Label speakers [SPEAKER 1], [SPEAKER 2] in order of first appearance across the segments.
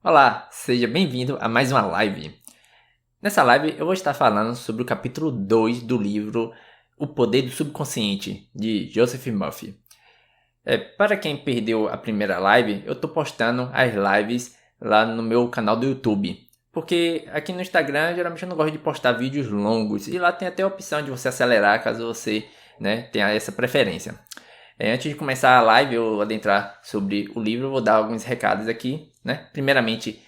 [SPEAKER 1] Olá, seja bem-vindo a mais uma live. Nessa live eu vou estar falando sobre o capítulo 2 do livro O Poder do Subconsciente, de Joseph Murphy. Para quem perdeu a primeira live, eu estou postando as lives lá no meu canal do YouTube. Porque aqui no Instagram, geralmente eu não gosto de postar vídeos longos. E lá tem até a opção de você acelerar, caso você tenha essa preferência. Antes de começar a live, eu adentrar sobre o livro, eu vou dar alguns recados aqui, né? Primeiramente,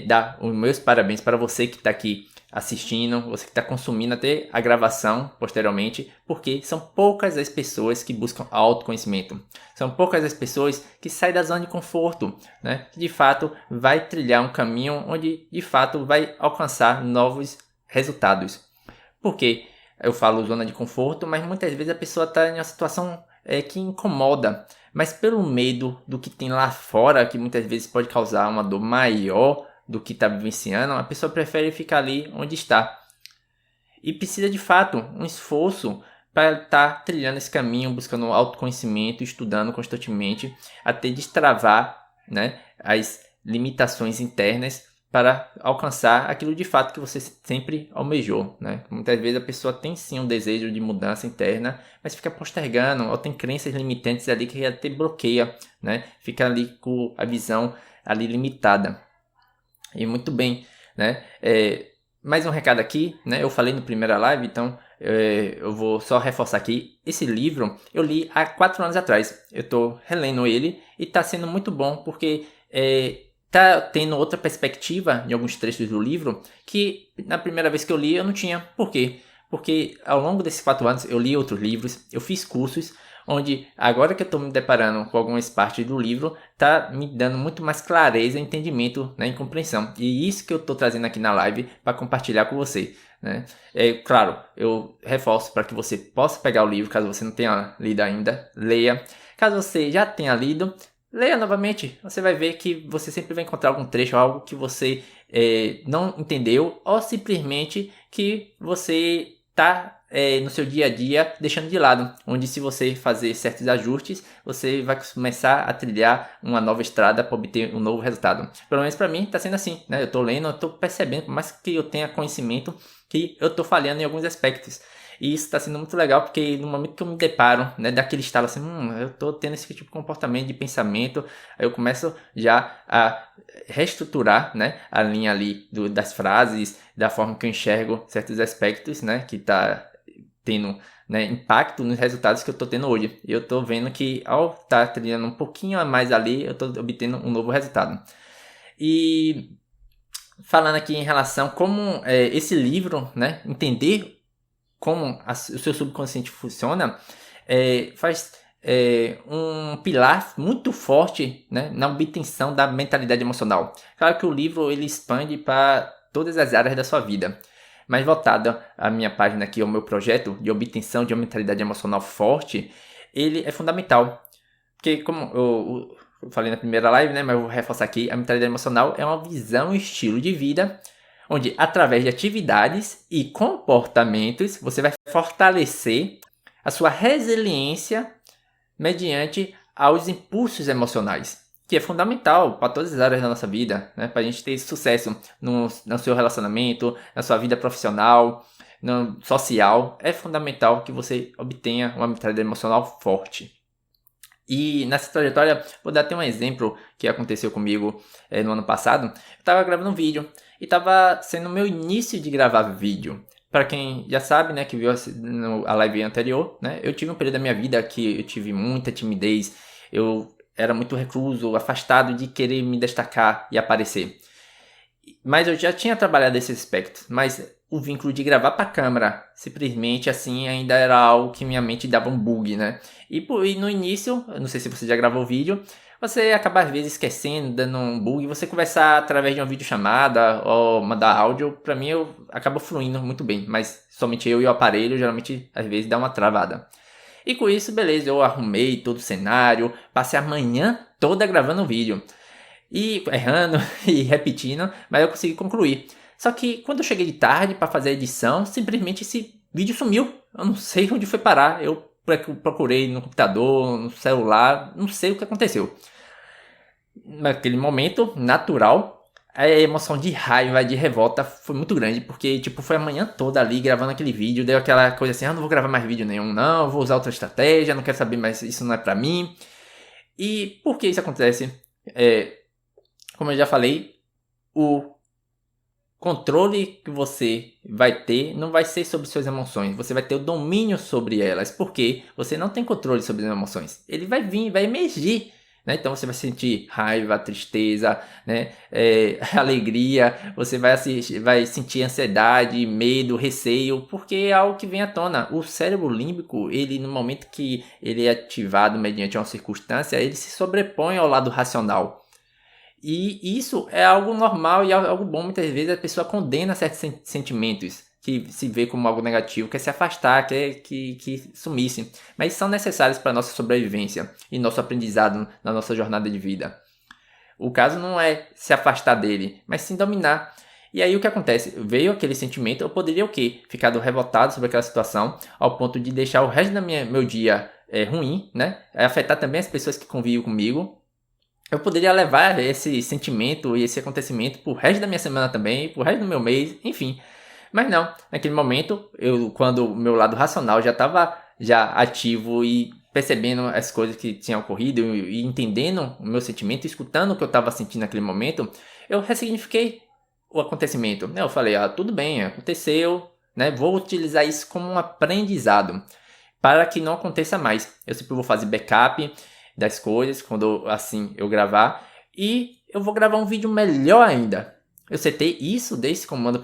[SPEAKER 1] dar os meus parabéns para você que está aqui assistindo, você que está consumindo até a gravação posteriormente, porque são poucas as pessoas que buscam autoconhecimento. São poucas as pessoas que saem da zona de conforto, né? Que de fato vai trilhar um caminho onde de fato vai alcançar novos resultados. Por quê? Eu falo zona de conforto, mas muitas vezes a pessoa está em uma situação que incomoda, mas pelo medo do que tem lá fora, que muitas vezes pode causar uma dor maior do que está vivenciando, a pessoa prefere ficar ali onde está. E precisa de fato um esforço para estar trilhando esse caminho, buscando autoconhecimento, estudando constantemente, até destravar, né, as limitações internas para alcançar aquilo de fato que você sempre almejou, né? Muitas vezes a pessoa tem sim um desejo de mudança interna, mas fica postergando, ou tem crenças limitantes ali que até bloqueia, né? Fica ali com a visão ali limitada. E muito bem, né? Mais um recado aqui, né? Eu falei no primeira live, então eu vou só reforçar aqui. Esse livro eu li há 4 anos atrás. Eu estou relendo ele e está sendo muito bom porque tá tendo outra perspectiva em alguns trechos do livro que na primeira vez que eu li eu não tinha. Por quê? Porque ao longo desses 4 anos eu li outros livros, eu fiz cursos, onde agora que eu estou me deparando com algumas partes do livro, tá me dando muito mais clareza, entendimento, né, e compreensão. E isso que eu estou trazendo aqui na live para compartilhar com você, né? Claro, eu reforço para que você possa pegar o livro, caso você não tenha lido ainda, leia. Caso você já tenha lido, leia novamente. Você vai ver que você sempre vai encontrar algum trecho, algo que você não entendeu, ou simplesmente que você está no seu dia a dia deixando de lado, onde se você fazer certos ajustes, você vai começar a trilhar uma nova estrada para obter um novo resultado. Pelo menos para mim está sendo assim, né? Eu estou lendo, eu estou percebendo, por mais que eu tenha conhecimento, que eu estou falhando em alguns aspectos. E isso está sendo muito legal, porque no momento que eu me deparo, né, daquele estalo assim, eu estou tendo esse tipo de comportamento, de pensamento, aí eu começo já a reestruturar, né, a linha ali das frases, da forma que eu enxergo certos aspectos, né, que está tendo, né, impacto nos resultados que eu estou tendo hoje. E eu estou vendo que ao estar trilhando um pouquinho a mais ali, eu estou obtendo um novo resultado. E falando aqui em relação a como esse livro, né, entender como o seu subconsciente funciona, faz um pilar muito forte, né, na obtenção da mentalidade emocional. Claro que o livro ele expande para todas as áreas da sua vida, mas voltado à minha página aqui, ao meu projeto de obtenção de uma mentalidade emocional forte, ele é fundamental. Porque como eu falei na primeira live, né, mas eu vou reforçar aqui, a mentalidade emocional é uma visão e estilo de vida onde através de atividades e comportamentos você vai fortalecer a sua resiliência mediante aos impulsos emocionais, que é fundamental para todas as áreas da nossa vida, né? Para a gente ter sucesso no seu relacionamento, na sua vida profissional, no social, é fundamental que você obtenha uma mentalidade emocional forte. E nessa trajetória, vou dar até um exemplo que aconteceu comigo no ano passado. Eu estava gravando um vídeo e estava sendo o meu início de gravar vídeo. Para quem já sabe, né, que viu a live anterior, né, eu tive um período da minha vida que eu tive muita timidez. Eu era muito recluso, afastado de querer me destacar e aparecer. Mas eu já tinha trabalhado esse aspecto, mas o vínculo de gravar para câmera, simplesmente assim, ainda era algo que minha mente dava um bug, né? E no início, eu não sei se você já gravou vídeo, você acaba às vezes esquecendo, dando um bug, você conversar através de uma videochamada ou mandar áudio, para mim eu acaba fluindo muito bem, mas somente eu e o aparelho geralmente às vezes dá uma travada. E com isso, beleza, eu arrumei todo o cenário, passei a manhã toda gravando vídeo. E errando e repetindo, mas eu consegui concluir. Só que quando eu cheguei de tarde para fazer a edição, simplesmente esse vídeo sumiu. Eu não sei onde foi parar. Eu procurei no computador, no celular, não sei o que aconteceu. Naquele momento natural, a emoção de raiva, de revolta foi muito grande, porque, tipo, foi a manhã toda ali gravando aquele vídeo, deu aquela coisa assim, não vou gravar mais vídeo nenhum, não, eu vou usar outra estratégia, não quero saber mais, isso não é pra mim. E por que isso acontece? Como eu já falei, o controle que você vai ter não vai ser sobre suas emoções, você vai ter o domínio sobre elas, porque você não tem controle sobre as emoções. Ele vai vir, vai emergir, né? Então você vai sentir raiva, tristeza, né? Alegria, você vai sentir ansiedade, medo, receio, porque é algo que vem à tona. O cérebro límbico, ele no momento que ele é ativado mediante uma circunstância, ele se sobrepõe ao lado racional. E isso é algo normal e algo bom. Muitas vezes a pessoa condena certos sentimentos que se vê como algo negativo, quer se afastar, quer que sumisse. Mas são necessários para a nossa sobrevivência e nosso aprendizado na nossa jornada de vida. O caso não é se afastar dele, mas sim dominar. E aí o que acontece? Veio aquele sentimento, eu poderia o quê? Ficar revoltado sobre aquela situação, ao ponto de deixar o resto do meu dia ruim, né? Afetar também as pessoas que convivem comigo. Eu poderia levar esse sentimento e esse acontecimento pro resto da minha semana também, pro resto do meu mês, enfim. Mas não, naquele momento, quando o meu lado racional já estava já ativo e percebendo as coisas que tinham ocorrido e entendendo o meu sentimento, escutando o que eu estava sentindo naquele momento, eu ressignifiquei o acontecimento. Eu falei, tudo bem, aconteceu, né? Vou utilizar isso como um aprendizado para que não aconteça mais. Eu sempre vou fazer backup das coisas quando assim eu gravar, e eu vou gravar um vídeo melhor ainda. Eu setei isso, dei esse comando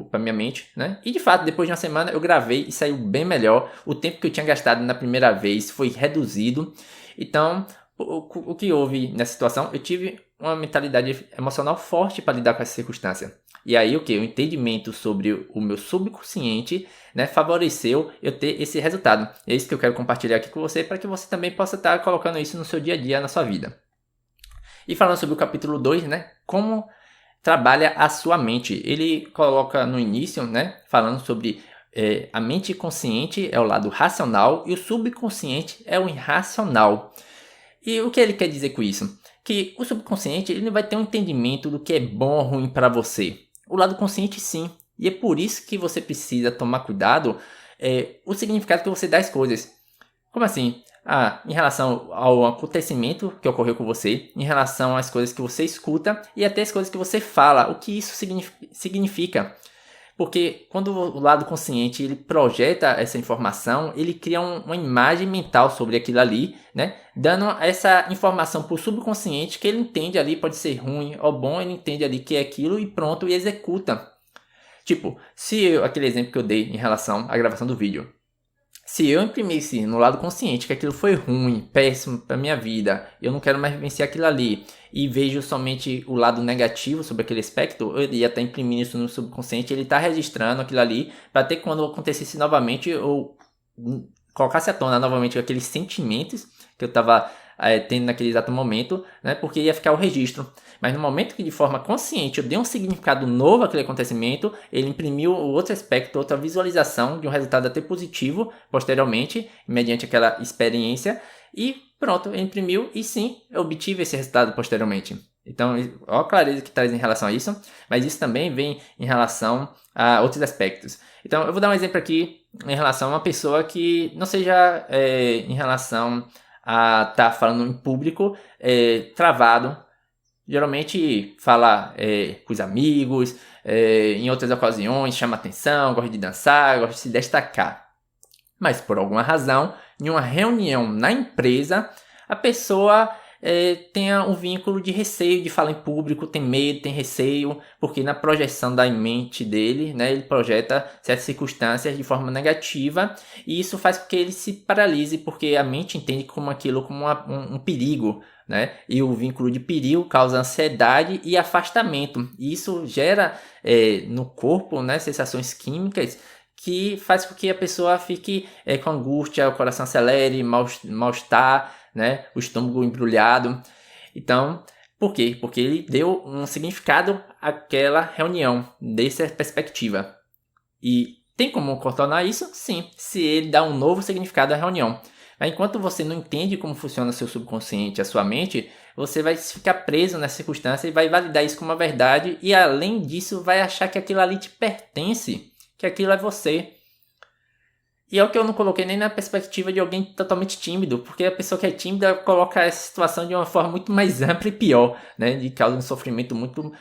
[SPEAKER 1] para minha mente, né? E de fato, depois de uma semana eu gravei e saiu bem melhor. O tempo que eu tinha gastado na primeira vez foi reduzido. Então, o que houve nessa situação? Eu tive uma mentalidade emocional forte para lidar com essa circunstância. E aí o que? O entendimento sobre o meu subconsciente, né, favoreceu eu ter esse resultado. É isso que eu quero compartilhar aqui com você, para que você também possa estar colocando isso no seu dia a dia, na sua vida. E falando sobre o capítulo 2, né, como trabalha a sua mente. Ele coloca no início, né, falando sobre a mente consciente é o lado racional e o subconsciente é o irracional. E o que ele quer dizer com isso? Que o subconsciente ele não vai ter um entendimento do que é bom ou ruim para você. O lado consciente sim. E é por isso que você precisa tomar cuidado o significado que você dá às coisas. Como assim? Em relação ao acontecimento que ocorreu com você, em relação às coisas que você escuta e até as coisas que você fala, o que isso significa. Porque quando o lado consciente ele projeta essa informação, ele cria uma imagem mental sobre aquilo ali, né? Dando essa informação para o subconsciente que ele entende ali, pode ser ruim ou bom, ele entende ali que é aquilo e pronto, e executa. Tipo, aquele exemplo que eu dei em relação à gravação do vídeo. Se eu imprimisse no lado consciente que aquilo foi ruim, péssimo para minha vida, eu não quero mais vivenciar aquilo ali, e vejo somente o lado negativo sobre aquele aspecto, eu ia estar imprimindo isso no subconsciente, ele está registrando aquilo ali, para ter quando acontecesse novamente, eu colocasse à tona novamente aqueles sentimentos que eu estava tendo naquele exato momento, né? Porque ia ficar o registro. Mas no momento que de forma consciente eu dei um significado novo àquele acontecimento, ele imprimiu outro aspecto, outra visualização de um resultado até positivo posteriormente, mediante aquela experiência, e pronto, ele imprimiu e sim, eu obtive esse resultado posteriormente. Então, olha a clareza que traz em relação a isso, mas isso também vem em relação a outros aspectos. Então, eu vou dar um exemplo aqui em relação a uma pessoa que não seja em relação a estar falando em público travado. Geralmente fala com os amigos, em outras ocasiões chama atenção, gosta de dançar, gosta de se destacar. Mas por alguma razão, em uma reunião na empresa, a pessoa tenha um vínculo de receio de falar em público, tem medo, tem receio, porque na projeção da mente dele, né, ele projeta certas circunstâncias de forma negativa, e isso faz com que ele se paralise, porque a mente entende como aquilo como um perigo, né? E o vínculo de perigo causa ansiedade e afastamento. E isso gera no corpo, né, sensações químicas que faz com que a pessoa fique com angústia, o coração acelere, mal-estar, né, o estômago embrulhado. Então, por quê? Porque ele deu um significado àquela reunião, dessa perspectiva. E tem como contornar isso? Sim, se ele dá um novo significado à reunião. Mas enquanto você não entende como funciona o seu subconsciente, a sua mente, você vai ficar preso nessa circunstância e vai validar isso como uma verdade e além disso vai achar que aquilo ali te pertence, que aquilo é você. E é o que eu não coloquei nem na perspectiva de alguém totalmente tímido, porque a pessoa que é tímida coloca essa situação de uma forma muito mais ampla e pior, né? De causa um sofrimento muito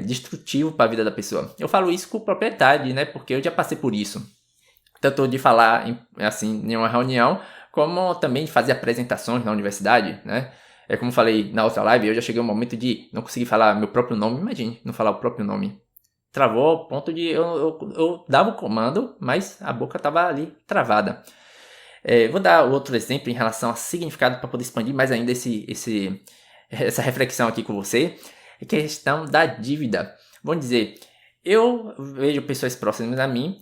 [SPEAKER 1] destrutivo para a vida da pessoa. Eu falo isso com propriedade, né? Porque eu já passei por isso. Tanto de falar assim, em uma reunião, como também de fazer apresentações na universidade, né? É como eu falei na outra live, eu já cheguei ao momento de não conseguir falar meu próprio nome. Imagine, não falar o próprio nome. Travou ao ponto de eu dava o comando, mas a boca estava ali travada. Vou dar outro exemplo em relação a significado para poder expandir mais ainda essa reflexão aqui com você. É questão da dívida. Vamos dizer, eu vejo pessoas próximas a mim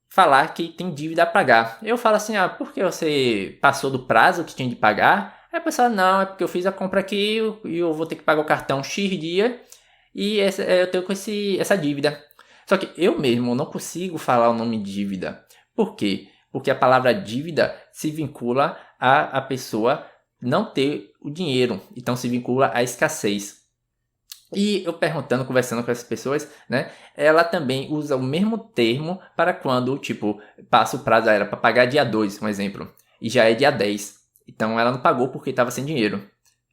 [SPEAKER 1] falar que tem dívida a pagar. Eu falo assim, por que você passou do prazo que tinha de pagar? Aí a pessoa, não, é porque eu fiz a compra aqui e eu vou ter que pagar o cartão X dia. E eu tenho com essa dívida. Só que eu mesmo não consigo falar o nome dívida. Por quê? Porque a palavra dívida se vincula a pessoa não ter o dinheiro. Então se vincula à escassez. E eu perguntando, conversando com essas pessoas, né? Ela também usa o mesmo termo para quando, tipo, passa o prazo dela para pagar dia 2, um exemplo. E já é dia 10. Então ela não pagou porque estava sem dinheiro.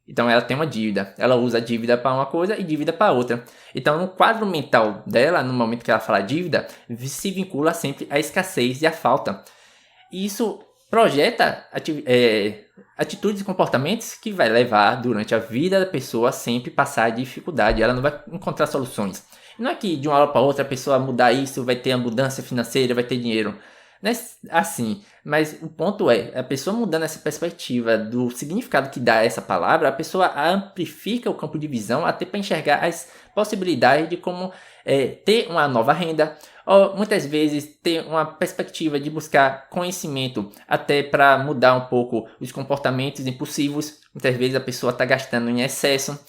[SPEAKER 1] Então ela tem uma dívida, ela usa a dívida para uma coisa e dívida para outra. Então no quadro mental dela, no momento que ela fala dívida, se vincula sempre à escassez e à falta. E isso projeta atitudes e comportamentos que vai levar durante a vida da pessoa a sempre passar dificuldade. Ela não vai encontrar soluções. Não é que de uma hora para outra a pessoa mudar isso, vai ter a mudança financeira, vai ter dinheiro. Não é assim, mas o ponto é, a pessoa mudando essa perspectiva do significado que dá essa palavra, a pessoa amplifica o campo de visão até para enxergar as possibilidades de como ter uma nova renda, ou muitas vezes ter uma perspectiva de buscar conhecimento até para mudar um pouco os comportamentos impulsivos. Muitas vezes a pessoa está gastando em excesso.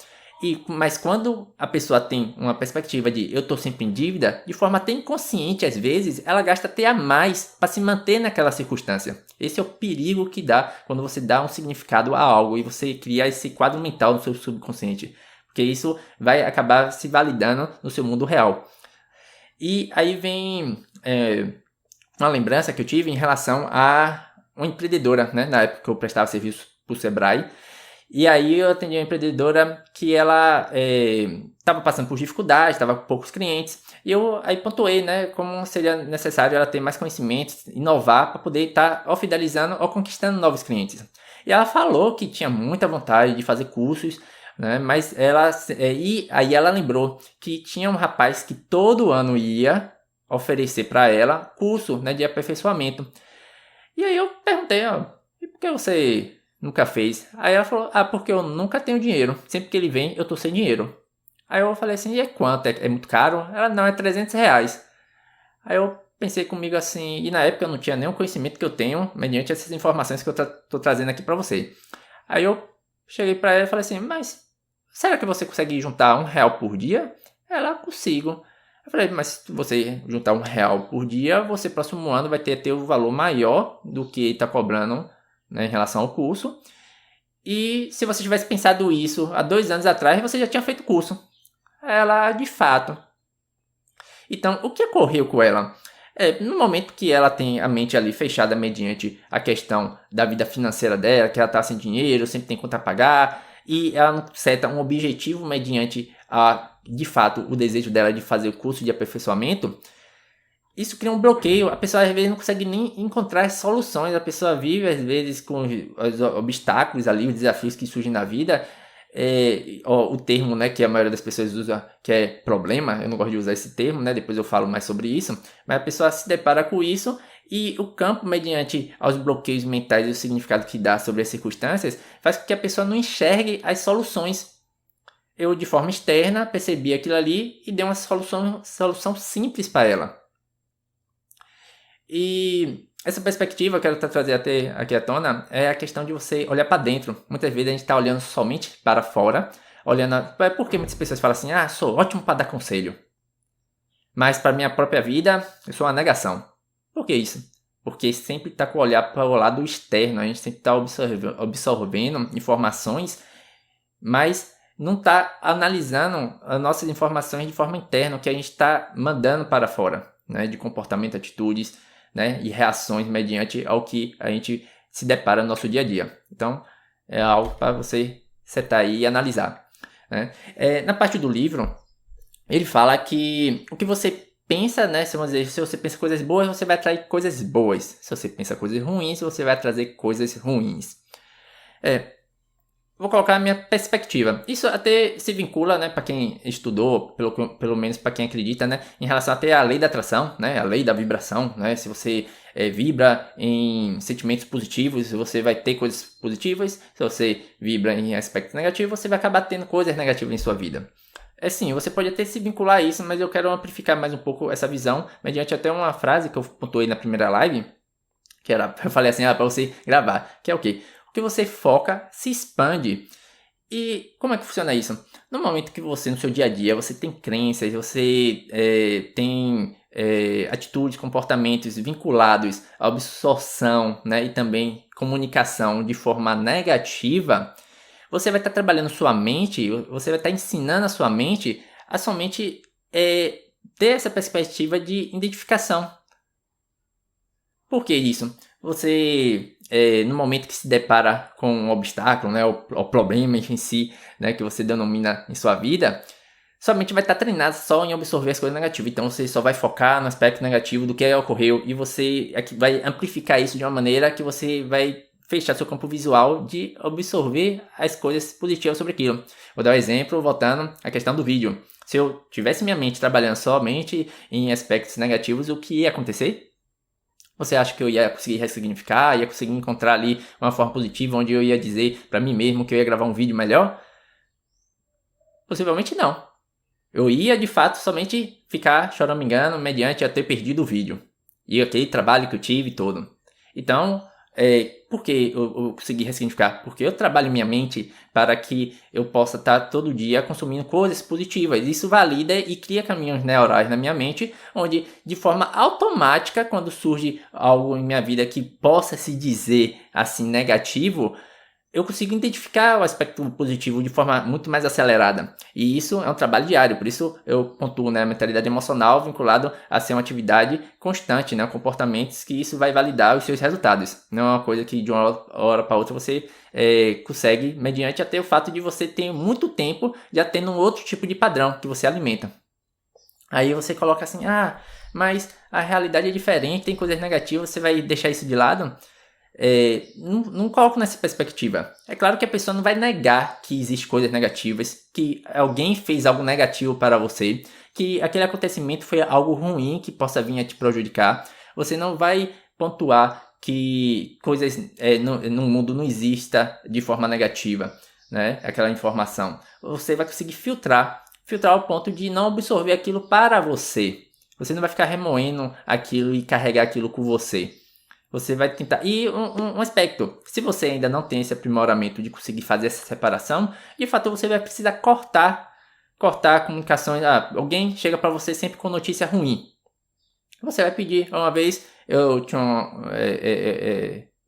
[SPEAKER 1] Mas quando a pessoa tem uma perspectiva de eu estou sempre em dívida, de forma até inconsciente às vezes, ela gasta até a mais para se manter naquela circunstância. Esse é o perigo que dá quando você dá um significado a algo e você cria esse quadro mental no seu subconsciente. Porque isso vai acabar se validando no seu mundo real. E aí vem uma lembrança que eu tive em relação a uma empreendedora, né? Na época que eu prestava serviço para o Sebrae. E aí eu atendi uma empreendedora que ela estava passando por dificuldades, estava com poucos clientes. E eu aí pontuei, né, como seria necessário ela ter mais conhecimentos, inovar para poder estar ou fidelizando ou conquistando novos clientes. E ela falou que tinha muita vontade de fazer cursos, né, mas e aí ela lembrou que tinha um rapaz que todo ano ia oferecer para ela curso, né, de aperfeiçoamento. E aí eu perguntei, e por que você nunca fez? Aí ela falou, porque eu nunca tenho dinheiro. Sempre que ele vem, eu tô sem dinheiro. Aí eu falei assim, e é quanto? É muito caro? Ela, não, é R$ 300. Aí eu pensei comigo assim, e na época eu não tinha nenhum conhecimento que eu tenho, mediante essas informações que eu tô trazendo aqui pra você. Aí eu cheguei pra ela e falei assim, mas será que você consegue juntar R$ 1 por dia? Ela, consigo. Eu falei, mas se você juntar R$ 1 por dia, você próximo ano vai ter o valor maior do que está cobrando, né, em relação ao curso. E se você tivesse pensado isso há 2 anos atrás, você já tinha feito o curso. Ela, de fato. Então, o que ocorreu com ela? No momento que ela tem a mente ali fechada mediante a questão da vida financeira dela, que ela está sem dinheiro, sempre tem conta a pagar, e ela não seta um objetivo mediante de fato o desejo dela de fazer o curso de aperfeiçoamento, isso cria um bloqueio. A pessoa às vezes não consegue nem encontrar as soluções. A pessoa vive às vezes com os obstáculos ali, os desafios que surgem na vida. O termo, né, que a maioria das pessoas usa, que é problema, eu não gosto de usar esse termo, né, depois eu falo mais sobre isso, mas a pessoa se depara com isso e o campo, mediante aos bloqueios mentais e o significado que dá sobre as circunstâncias, faz com que a pessoa não enxergue as soluções. Eu, de forma externa, percebi aquilo ali e dei uma solução simples para ela. E essa perspectiva que eu quero trazer até aqui à tona é a questão de você olhar para dentro. Muitas vezes a gente está olhando somente para fora, porque muitas pessoas falam assim, sou ótimo para dar conselho. Mas para minha própria vida, eu sou uma negação. Por que isso? porque sempre está com o olhar para o lado externo, a gente sempre está absorvendo informações, mas não está analisando as nossas informações de forma interna, o que a gente está mandando para fora, né, de comportamento, atitudes, né, e reações mediante ao que a gente se depara no nosso dia a dia. Então, é algo para você setar aí e analisar, né? Na parte do livro, ele fala que o que você pensa, né? Se você pensa coisas boas, você vai atrair coisas boas. Se você pensa coisas ruins, você vai trazer coisas ruins. Vou colocar a minha perspectiva. Isso até se vincula, né, para quem estudou, pelo menos para quem acredita, né, em relação até à lei da atração, né, a lei da vibração, né, se você vibra em sentimentos positivos, você vai ter coisas positivas. Se você vibra em aspectos negativos, você vai acabar tendo coisas negativas em sua vida. Sim, você pode até se vincular a isso, mas eu quero amplificar mais um pouco essa visão, mediante até uma frase que eu pontuei na primeira live, que era, eu falei assim, para você gravar, que é o quê? O que você foca se expande. E como é que funciona isso? No momento que você, no seu dia a dia, você tem crenças, você tem atitudes, comportamentos vinculados à absorção, né, e também comunicação de forma negativa, você vai estar trabalhando sua mente, você vai estar ensinando a sua mente a somente ter essa perspectiva de identificação. Por que isso? Você, no momento que se depara com um obstáculo, né, o problema em si, né, que você denomina em sua vida, sua mente vai estar treinada só em absorver as coisas negativas. Então você só vai focar no aspecto negativo do que ocorreu e você vai amplificar isso de uma maneira que você vai fechar seu campo visual de absorver as coisas positivas sobre aquilo. Vou dar um exemplo, voltando à questão do vídeo. Se eu tivesse minha mente trabalhando somente em aspectos negativos, o que ia acontecer? Você acha que eu ia conseguir ressignificar, ia conseguir encontrar ali uma forma positiva onde eu ia dizer para mim mesmo que eu ia gravar um vídeo melhor? Possivelmente não. Eu ia de fato somente ficar choramingando mediante eu ter perdido o vídeo. E aquele trabalho que eu tive todo. Então, por que eu consegui ressignificar? Porque eu trabalho minha mente para que eu possa estar todo dia consumindo coisas positivas. Isso valida e cria caminhos neurais na minha mente, onde de forma automática, quando surge algo em minha vida que possa se dizer assim negativo, eu consigo identificar o aspecto positivo de forma muito mais acelerada. E isso é um trabalho diário, por isso eu pontuo, né, a mentalidade emocional vinculado a ser uma atividade constante, né, comportamentos que isso vai validar os seus resultados. Não é uma coisa que de uma hora para outra você consegue, mediante até o fato de você ter muito tempo já tendo um outro tipo de padrão que você alimenta. Aí você coloca assim, mas a realidade é diferente, tem coisas negativas, você vai deixar isso de lado? Não coloco nessa perspectiva. É claro que a pessoa não vai negar que existem coisas negativas, que alguém fez algo negativo para você, que aquele acontecimento foi algo ruim que possa vir a te prejudicar. Você não vai pontuar que coisas no mundo não exista de forma negativa, né? Aquela informação. Você vai conseguir filtrar ao ponto de não absorver aquilo para você. Você não vai ficar remoendo aquilo e carregar aquilo com você. Você vai tentar. E um aspecto, se você ainda não tem esse aprimoramento de conseguir fazer essa separação, de fato você vai precisar cortar comunicações. Alguém chega para você sempre com notícia ruim. Você vai pedir. Uma vez eu tinha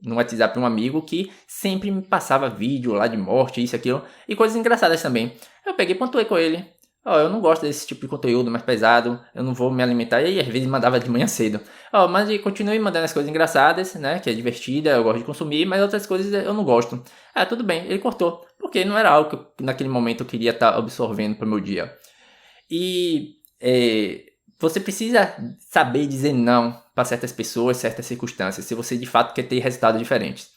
[SPEAKER 1] no WhatsApp um amigo que sempre me passava vídeo lá de morte, isso, aquilo, e coisas engraçadas também. Eu peguei e pontuei com ele. Eu não gosto desse tipo de conteúdo mais pesado, eu não vou me alimentar. E aí, às vezes mandava de manhã cedo. Mas continue mandando as coisas engraçadas, né? Que é divertida, eu gosto de consumir, mas outras coisas eu não gosto. Tudo bem, ele cortou. Porque não era algo que naquele momento eu queria estar absorvendo para o meu dia. E você precisa saber dizer não para certas pessoas, certas circunstâncias, se você de fato quer ter resultados diferentes.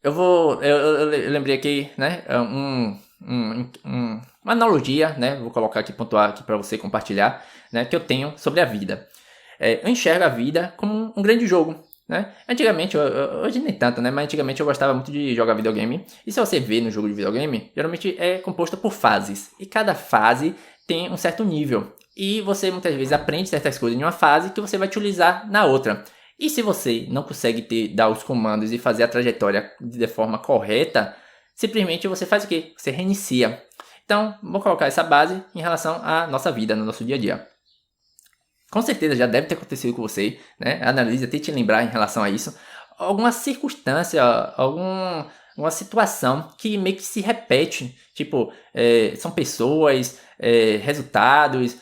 [SPEAKER 1] Eu lembrei aqui, né? Uma analogia, né? Vou colocar aqui, pontuar aqui para você compartilhar, né? Que eu tenho sobre a vida. Eu enxergo a vida como um grande jogo, né? Antigamente, hoje nem tanto, né? Mas antigamente eu gostava muito de jogar videogame. E se você vê no jogo de videogame, geralmente é composto por fases. E cada fase tem um certo nível. E você muitas vezes aprende certas coisas em uma fase que você vai utilizar na outra. E se você não consegue dar os comandos e fazer a trajetória de forma correta, simplesmente você faz o quê? Você reinicia. Então, vou colocar essa base em relação à nossa vida, no nosso dia a dia. Com certeza já deve ter acontecido com você, né? Analise, tente lembrar em relação a isso. Alguma circunstância, alguma situação que meio que se repete. Tipo, são pessoas, resultados,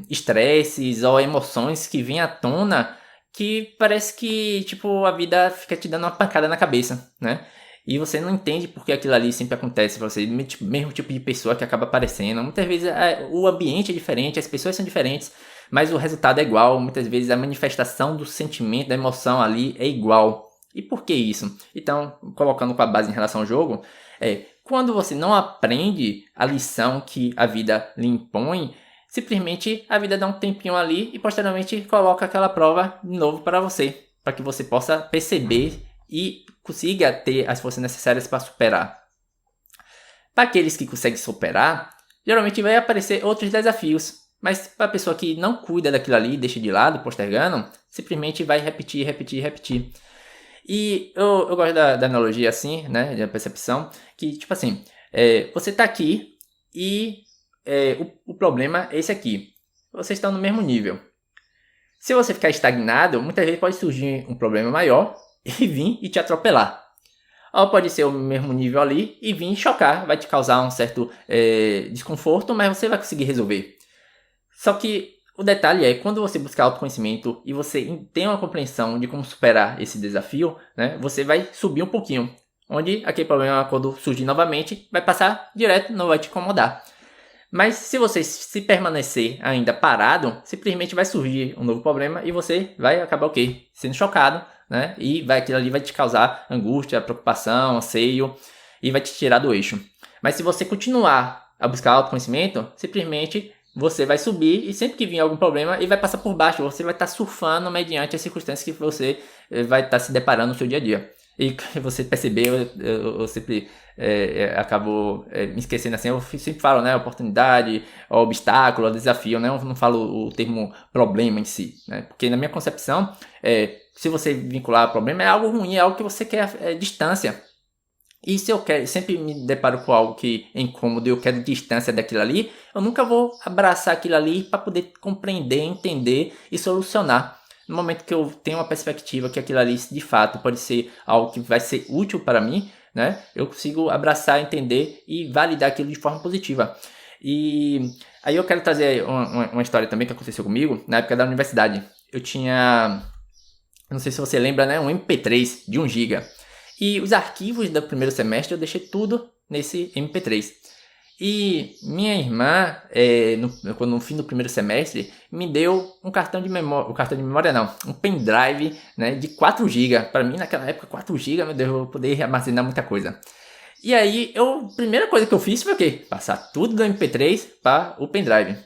[SPEAKER 1] estresses ou emoções que vêm à tona que parece que, tipo, a vida fica te dando uma pancada na cabeça, né? E você não entende porque aquilo ali sempre acontece pra você. Mesmo tipo de pessoa que acaba aparecendo. Muitas vezes o ambiente é diferente, as pessoas são diferentes, mas o resultado é igual. Muitas vezes a manifestação do sentimento, da emoção ali é igual. E por que isso? Então, colocando com a base em relação ao jogo, quando você não aprende a lição que a vida lhe impõe, simplesmente a vida dá um tempinho ali e posteriormente coloca aquela prova de novo para você, para que você possa perceber e consiga ter as forças necessárias para superar. Para aqueles que conseguem superar, geralmente vai aparecer outros desafios, mas para a pessoa que não cuida daquilo ali, deixa de lado, postergando, simplesmente vai repetir, repetir, repetir. E eu gosto da analogia assim, né, da percepção, que tipo assim, você tá aqui e o problema é esse aqui. Vocês estão no mesmo nível. Se você ficar estagnado, muitas vezes pode surgir um problema maior e vir e te atropelar. Ou pode ser o mesmo nível ali e vir chocar, vai te causar um certo desconforto, mas você vai conseguir resolver. Só que o detalhe é, quando você buscar autoconhecimento e você tem uma compreensão de como superar esse desafio, né, você vai subir um pouquinho. Onde aquele problema, quando surgir novamente, vai passar direto, não vai te incomodar. Mas se você se permanecer ainda parado, simplesmente vai surgir um novo problema e você vai acabar o quê? Sendo chocado, né? E aquilo ali vai te causar angústia, preocupação, anseio e vai te tirar do eixo. Mas se você continuar a buscar autoconhecimento, simplesmente você vai subir e sempre que vir algum problema, ele vai passar por baixo. Você vai estar surfando mediante as circunstâncias que você vai estar se deparando no seu dia a dia. E você percebeu, eu sempre acabo me esquecendo assim, eu sempre falo, né, oportunidade, obstáculo, desafio, né, eu não falo o termo problema em si, né, porque na minha concepção, se você vincular problema é algo ruim, é algo que você quer distância. E se eu sempre me deparo com algo que é incômodo e eu quero distância daquilo ali, eu nunca vou abraçar aquilo ali para poder compreender, entender e solucionar. No momento que eu tenho uma perspectiva que aquilo ali de fato pode ser algo que vai ser útil para mim, né? Eu consigo abraçar, entender e validar aquilo de forma positiva. E aí eu quero trazer uma história também que aconteceu comigo na época da universidade. Eu tinha, não sei se você lembra, né? Um MP3 de 1 GB. E os arquivos do primeiro semestre eu deixei tudo nesse MP3. E minha irmã, no fim do primeiro semestre, me deu um cartão de memória, um pendrive, né, de 4 GB. Para mim, naquela época, 4 GB, meu Deus, eu poder armazenar muita coisa. E aí, a primeira coisa que eu fiz foi o quê? Passar tudo do MP3 para o pendrive.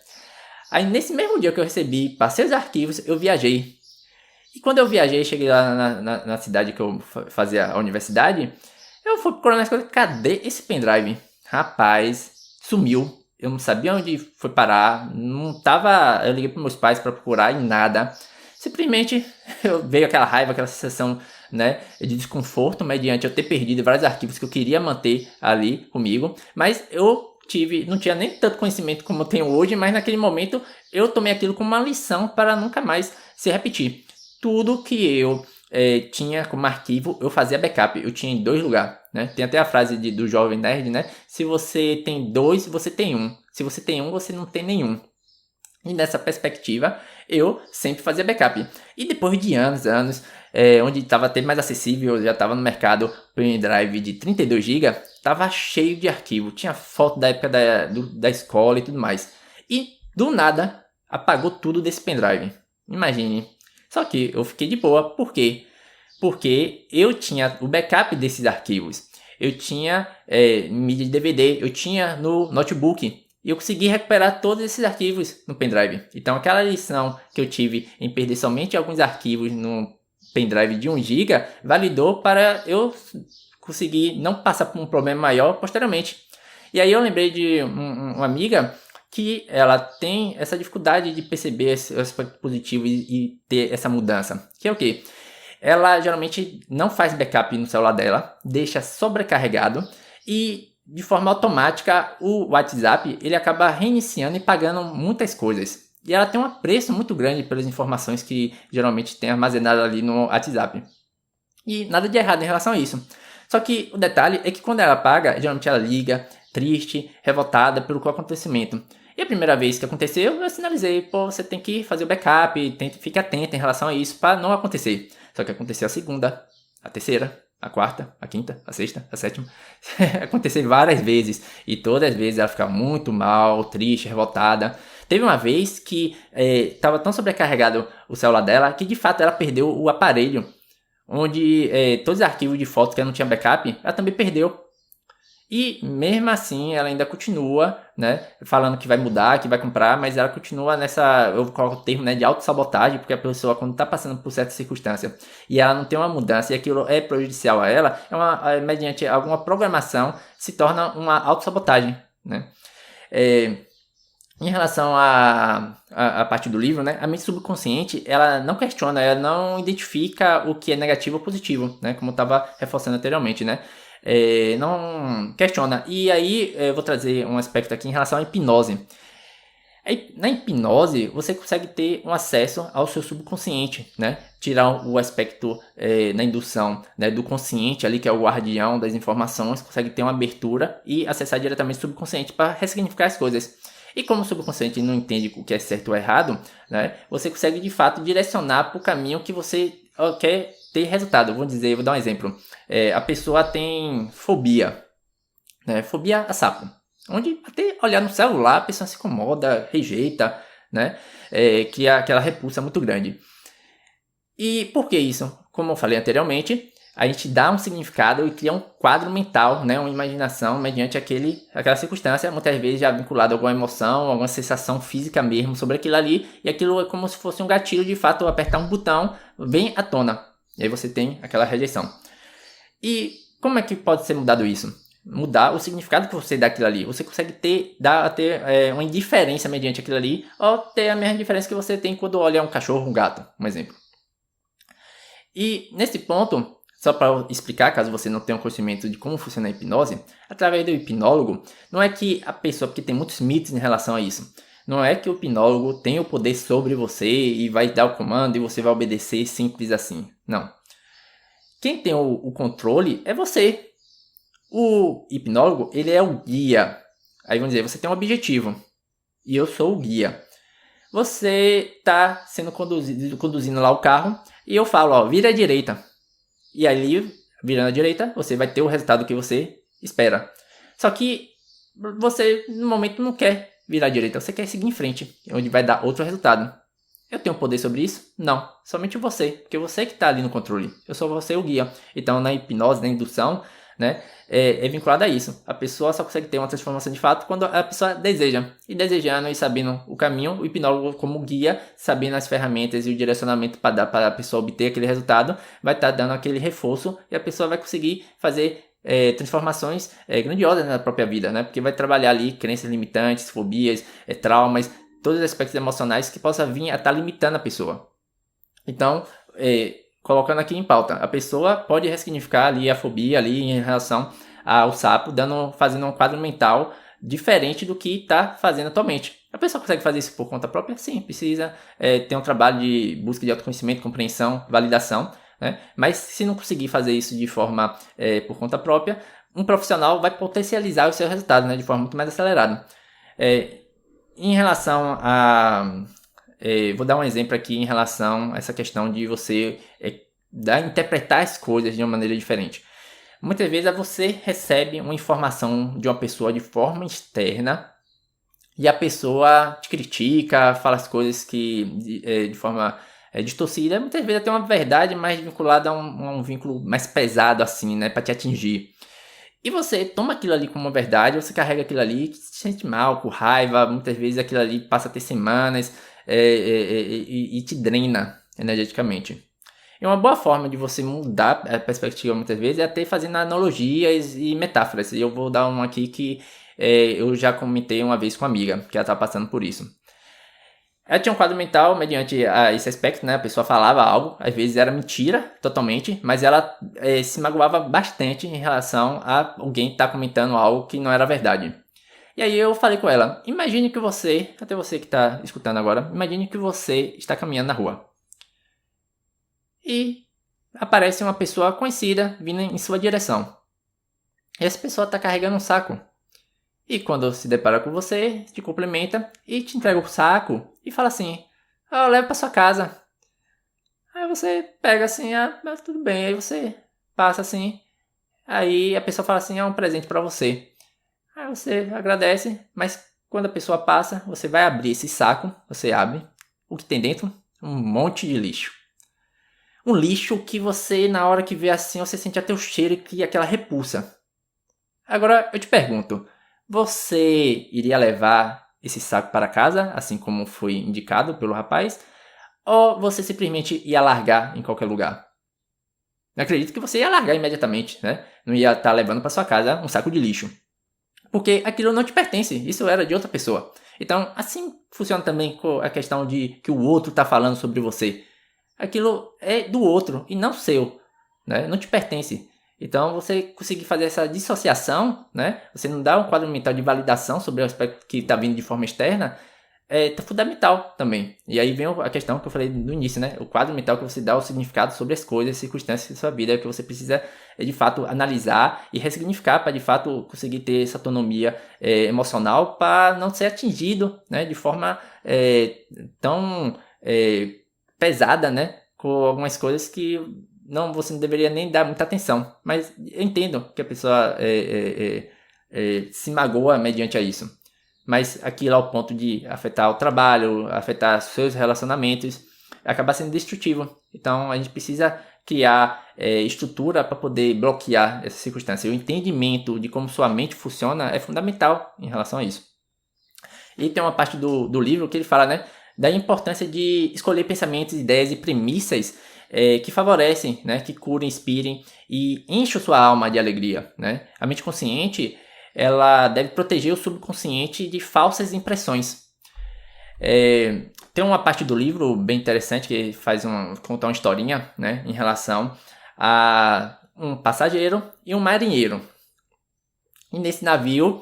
[SPEAKER 1] Aí, nesse mesmo dia que eu recebi, passei os arquivos, eu viajei. E quando eu viajei, cheguei lá na cidade que eu fazia a universidade, eu fui procurando as coisas, cadê esse pendrive? Rapaz, sumiu. Eu não sabia onde foi parar, não tava, eu liguei para meus pais para procurar e nada. Simplesmente veio aquela raiva, aquela sensação, né, de desconforto mediante eu ter perdido vários arquivos que eu queria manter ali comigo, mas não tinha nem tanto conhecimento como eu tenho hoje, mas naquele momento eu tomei aquilo como uma lição para nunca mais se repetir. Tudo que eu tinha como arquivo, eu fazia backup. Eu tinha em 2 lugares, né? Tem até a frase do Jovem Nerd, né? Se você tem 2, você tem 1. Se você tem 1, você não tem nenhum. E nessa perspectiva, eu sempre fazia backup. E depois de anos, onde estava até mais acessível, já estava no mercado pendrive de 32 GB, estava cheio de arquivo. Tinha foto da época da escola e tudo mais. E do nada, apagou tudo desse pendrive. Imagine. Só que eu fiquei de boa, por quê? Porque eu tinha o backup desses arquivos. Eu tinha mídia de DVD, eu tinha no notebook. E eu consegui recuperar todos esses arquivos no pendrive. Então aquela lição que eu tive em perder somente alguns arquivos no pendrive de 1 GB validou para eu conseguir não passar por um problema maior posteriormente. E aí eu lembrei de uma amiga que ela tem essa dificuldade de perceber esse aspecto positivo e ter essa mudança. Que é o quê? Ela geralmente não faz backup no celular dela, deixa sobrecarregado e de forma automática o WhatsApp ele acaba reiniciando e pagando muitas coisas. E ela tem um apreço muito grande pelas informações que geralmente tem armazenado ali no WhatsApp. E nada de errado em relação a isso. Só que o detalhe é que quando ela apaga, geralmente ela liga, triste, revoltada pelo acontecimento. E a primeira vez que aconteceu, eu sinalizei, pô, você tem que fazer o backup, fique atento em relação a isso para não acontecer. Só que aconteceu a segunda, a terceira, a quarta, a quinta, a sexta, a sétima. Aconteceu várias vezes. E todas as vezes ela ficava muito mal, triste, revoltada. Teve uma vez que estava tão sobrecarregado o celular dela que de fato ela perdeu o aparelho. Onde todos os arquivos de fotos que ela não tinha backup, ela também perdeu. E mesmo assim ela ainda continua, né, falando que vai mudar, que vai comprar, mas ela continua nessa, eu coloco o termo, né, de autossabotagem, porque a pessoa quando está passando por certa circunstância e ela não tem uma mudança e aquilo é prejudicial a ela, mediante alguma programação se torna uma autossabotagem, né. Em relação à parte do livro, né, a mente subconsciente, ela não questiona, ela não identifica o que é negativo ou positivo, né, como eu estava reforçando anteriormente, né, não questiona. E aí eu vou trazer um aspecto aqui em relação à hipnose. Na hipnose, você consegue ter um acesso ao seu subconsciente, né, tirar o aspecto na indução, né, do consciente ali, que é o guardião das informações, consegue ter uma abertura e acessar diretamente o subconsciente para ressignificar as coisas. E como o subconsciente não entende o que é certo ou errado, né, você consegue de fato direcionar para o caminho que você quer ter resultado. Vou dar um exemplo. A pessoa tem fobia, né, fobia a sapo. Onde até olhar no celular a pessoa se incomoda, rejeita, né, cria aquela repulsa muito grande. E por que isso? Como eu falei anteriormente, a gente dá um significado e cria um quadro mental, né, uma imaginação mediante aquela circunstância, muitas vezes já vinculado a alguma emoção, alguma sensação física mesmo sobre aquilo ali, e aquilo é como se fosse um gatilho, de fato, apertar um botão, vem à tona, e aí você tem aquela rejeição. E como é que pode ser mudado isso? Mudar o significado que você dá aquilo ali. Você consegue ter uma indiferença mediante aquilo ali, ou ter a mesma diferença que você tem quando olha um cachorro, um gato, um exemplo. E nesse ponto, só para explicar, caso você não tenha um conhecimento de como funciona a hipnose, através do hipnólogo, não é que a pessoa, porque tem muitos mitos em relação a isso, não é que o hipnólogo tem o poder sobre você e vai dar o comando e você vai obedecer simples assim. Não. Quem tem o controle é você. O hipnólogo, ele é o guia. Aí vamos dizer, você tem um objetivo e eu sou o guia. Você está sendo conduzindo lá o carro e eu falo, ó, vira à direita. E ali, virando à direita, você vai ter o resultado que você espera. Só que você, no momento, não quer virar à direita. Você quer seguir em frente, onde vai dar outro resultado. Eu tenho poder sobre isso? Não. Somente você. Porque você que está ali no controle. Eu sou você o guia. Então, na hipnose, na indução, né, é vinculado a isso. A pessoa só consegue ter uma transformação de fato quando a pessoa deseja. E desejando e sabendo o caminho, o hipnólogo como guia, sabendo as ferramentas e o direcionamento para dar para a pessoa obter aquele resultado, vai estar dando aquele reforço e a pessoa vai conseguir fazer transformações grandiosas na própria vida, né? Porque vai trabalhar ali crenças limitantes, fobias, traumas, todos os aspectos emocionais que possa vir a estar limitando a pessoa. Então, colocando aqui em pauta, a pessoa pode ressignificar ali a fobia ali em relação ao sapo, fazendo um quadro mental diferente do que está fazendo atualmente. A pessoa consegue fazer isso por conta própria? Sim, precisa ter um trabalho de busca de autoconhecimento, compreensão, validação, né? Mas se não conseguir fazer isso de forma por conta própria, um profissional vai potencializar o seu resultado, né, de forma muito mais acelerada. Em relação a... vou dar um exemplo aqui em relação a essa questão de você interpretar as coisas de uma maneira diferente. Muitas vezes você recebe uma informação de uma pessoa de forma externa e a pessoa te critica, fala as coisas que de forma distorcida. Muitas vezes até uma verdade mais vinculada a um vínculo mais pesado assim, né, para te atingir. E você toma aquilo ali como uma verdade, você carrega aquilo ali, se sente mal, com raiva, muitas vezes aquilo ali passa a ter semanas e te drena energeticamente. E uma boa forma de você mudar a perspectiva muitas vezes é até fazendo analogias e metáforas. E eu vou dar uma aqui que eu já comentei uma vez com uma amiga, que ela está passando por isso. Ela tinha um quadro mental mediante esse aspecto, né? A pessoa falava algo, às vezes era mentira totalmente, mas ela se magoava bastante em relação a alguém estar comentando algo que não era verdade. E aí eu falei com ela, imagine que você, até você que está escutando agora, imagine que você está caminhando na rua. E aparece uma pessoa conhecida vindo em sua direção. E essa pessoa está carregando um saco. E quando se depara com você, te cumprimenta e te entrega o saco e fala assim, eu levo para sua casa. Aí você pega assim, mas tudo bem, aí você passa assim, aí a pessoa fala assim, é um presente para você. Aí você agradece, mas quando a pessoa passa, você vai abrir esse saco, você abre, o que tem dentro? Um monte de lixo. Um lixo que você, na hora que vê assim, você sente até o cheiro e aquela repulsa. Agora, eu te pergunto, você iria levar esse saco para casa, assim como foi indicado pelo rapaz? Ou você simplesmente ia largar em qualquer lugar? Eu acredito que você ia largar imediatamente, né? Não ia estar levando para sua casa um saco de lixo. Porque aquilo não te pertence, isso era de outra pessoa. Então, assim funciona também com a questão de que o outro está falando sobre você. Aquilo é do outro e não seu, né? Não te pertence. Então, você conseguir fazer essa dissociação, né? Você não dá um quadro mental de validação sobre o aspecto que está vindo de forma externa, é fundamental também. E aí vem a questão que eu falei no início, né? O quadro mental que você dá o significado sobre as coisas, circunstâncias da sua vida, que você precisa, de fato, analisar e ressignificar para, de fato, conseguir ter essa autonomia emocional para não ser atingido, né? De forma tão pesada, né? Com algumas coisas que você não deveria nem dar muita atenção. Mas eu entendo que a pessoa se magoa mediante a isso. Mas aquilo ao ponto de afetar o trabalho, afetar seus relacionamentos, acaba sendo destrutivo. Então a gente precisa criar estrutura para poder bloquear essa circunstância. O entendimento de como sua mente funciona é fundamental em relação a isso. E tem uma parte do livro que ele fala, né, da importância de escolher pensamentos, ideias e premissas que favorecem, né, que curam, inspirem e enchem sua alma de alegria. Né? A mente consciente ela deve proteger o subconsciente de falsas impressões. Tem uma parte do livro bem interessante que conta uma historinha, né, em relação a um passageiro e um marinheiro. E nesse navio,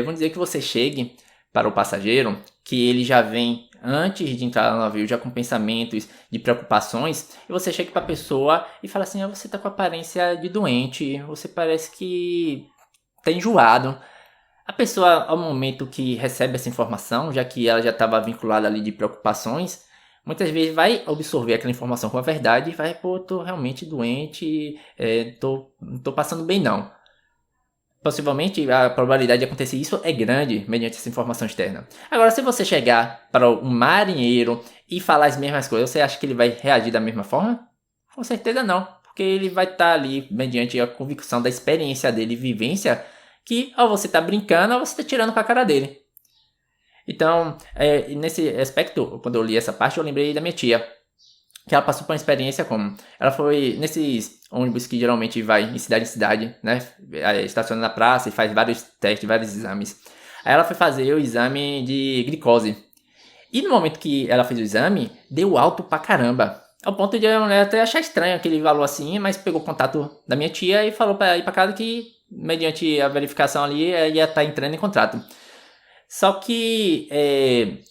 [SPEAKER 1] vamos dizer que você chegue para o passageiro, que ele já vem antes de entrar no navio, já com pensamentos de preocupações, e você chega para a pessoa e fala assim, você está com aparência de doente, você parece que está enjoado. A pessoa, ao momento que recebe essa informação, já que ela já estava vinculada ali de preocupações, muitas vezes vai absorver aquela informação com a verdade e vai, pô, tô realmente doente, não tô passando bem não. Possivelmente a probabilidade de acontecer isso é grande mediante essa informação externa. Agora, se você chegar para um marinheiro e falar as mesmas coisas, você acha que ele vai reagir da mesma forma? Com certeza não, porque ele vai estar ali mediante a convicção da experiência dele, vivência, que ou você está brincando ou você está tirando com a cara dele. Então, nesse aspecto, quando eu li essa parte, eu lembrei da minha tia, que ela passou por uma experiência como... Ela foi nesses ônibus que geralmente vai em cidade, né? Estaciona na praça e faz vários testes, vários exames. Aí ela foi fazer o exame de glicose. E no momento que ela fez o exame, deu alto pra caramba. Ao ponto de a mulher até achar estranho aquele valor assim, mas pegou o contato da minha tia e falou pra ir pra casa que, mediante a verificação ali, ia estar entrando em contrato. Só que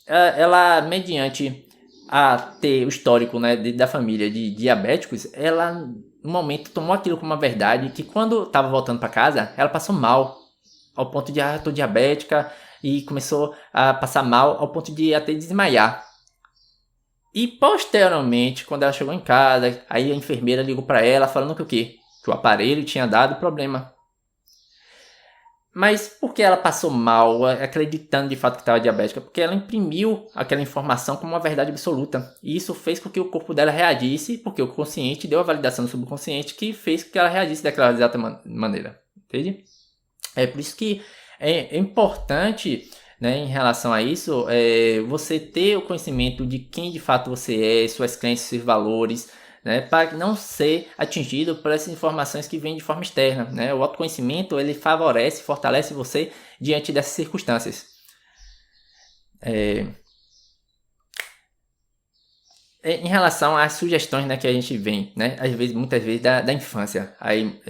[SPEAKER 1] ela, mediante a ter o histórico, né, da família de diabéticos, ela no momento tomou aquilo como uma verdade, que quando estava voltando para casa, ela passou mal, ao ponto de, tô diabética, e começou a passar mal, ao ponto de até desmaiar. E posteriormente, quando ela chegou em casa, aí a enfermeira ligou para ela falando que o quê? Que o aparelho tinha dado problema. Mas por que ela passou mal, acreditando de fato que estava diabética? Porque ela imprimiu aquela informação como uma verdade absoluta. E isso fez com que o corpo dela reagisse, porque o consciente deu a validação do subconsciente que fez com que ela reagisse daquela exata maneira. Entende? É por isso que é importante, né, em relação a isso, você ter o conhecimento de quem de fato você é, suas crenças, seus valores, né, para não ser atingido por essas informações que vêm de forma externa. Né? O autoconhecimento ele favorece, fortalece você diante dessas circunstâncias. Em relação às sugestões, né, que a gente vem, né, muitas vezes da infância. Aí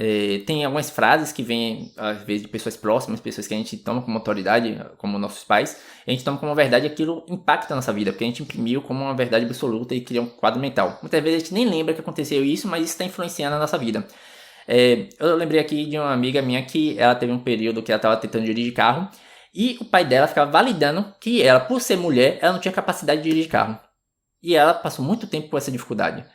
[SPEAKER 1] tem algumas frases que vêm, às vezes, de pessoas próximas, pessoas que a gente toma como autoridade, como nossos pais, e a gente toma como verdade, aquilo impacta a nossa vida, porque a gente imprimiu como uma verdade absoluta e cria um quadro mental. Muitas vezes a gente nem lembra que aconteceu isso, mas isso está influenciando a nossa vida. Eu lembrei aqui de uma amiga minha que ela teve um período que ela estava tentando dirigir carro, e o pai dela ficava validando que ela, por ser mulher, ela não tinha capacidade de dirigir carro. E ela passou muito tempo com essa dificuldade.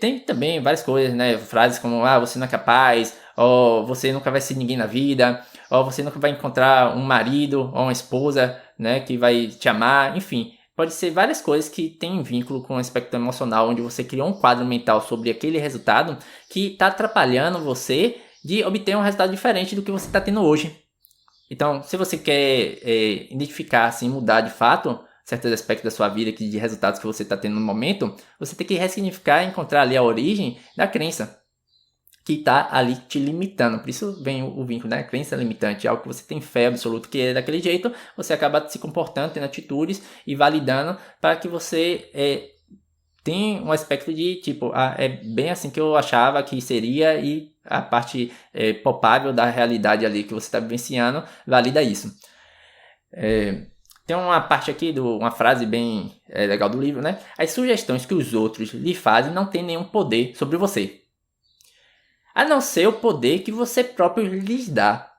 [SPEAKER 1] Tem também várias coisas, né? Frases como, você não é capaz, ou você nunca vai ser ninguém na vida, ou você nunca vai encontrar um marido ou uma esposa, né, que vai te amar, enfim. Pode ser várias coisas que têm vínculo com o aspecto emocional, onde você criou um quadro mental sobre aquele resultado que está atrapalhando você de obter um resultado diferente do que você está tendo hoje. Então, se você quer identificar, assim, mudar de fato certos aspectos da sua vida, de resultados que você está tendo no momento, você tem que ressignificar e encontrar ali a origem da crença que está ali te limitando. Por isso vem o vínculo, né? Crença limitante, algo que você tem fé absoluta que é daquele jeito, você acaba se comportando, tendo atitudes e validando para que você tem um aspecto de tipo, é bem assim que eu achava que seria, e a parte palpável da realidade ali que você está vivenciando valida isso. Tem uma parte aqui, uma frase bem legal do livro, né? As sugestões que os outros lhe fazem não têm nenhum poder sobre você, a não ser o poder que você próprio lhes dá.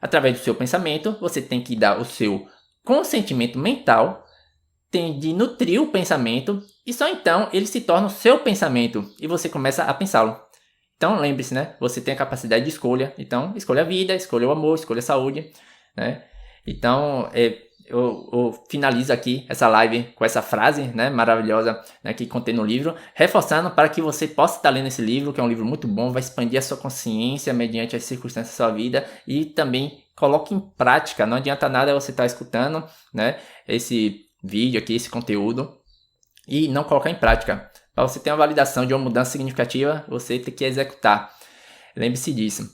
[SPEAKER 1] Através do seu pensamento, você tem que dar o seu consentimento mental, tem de nutrir o pensamento, e só então ele se torna o seu pensamento e você começa a pensá-lo. Então lembre-se, né? Você tem a capacidade de escolha. Então escolha a vida, escolha o amor, escolha a saúde, né? Então eu finalizo aqui essa live com essa frase, né, maravilhosa, né, que contém no livro, reforçando para que você possa estar lendo esse livro, que é um livro muito bom, vai expandir a sua consciência mediante as circunstâncias da sua vida, e também coloque em prática. Não adianta nada você estar escutando, né, esse vídeo aqui, esse conteúdo, e não colocar em prática. Para você ter uma validação de uma mudança significativa, você tem que executar. Lembre-se disso.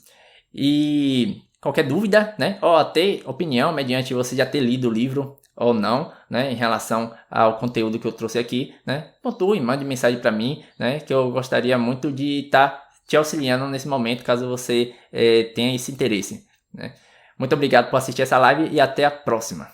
[SPEAKER 1] E qualquer dúvida, né, ou até opinião, mediante você já ter lido o livro ou não, né, em relação ao conteúdo que eu trouxe aqui, né, pontue, mande mensagem para mim, né, que eu gostaria muito de estar te auxiliando nesse momento, caso você tenha esse interesse, né. Muito obrigado por assistir essa live e até a próxima.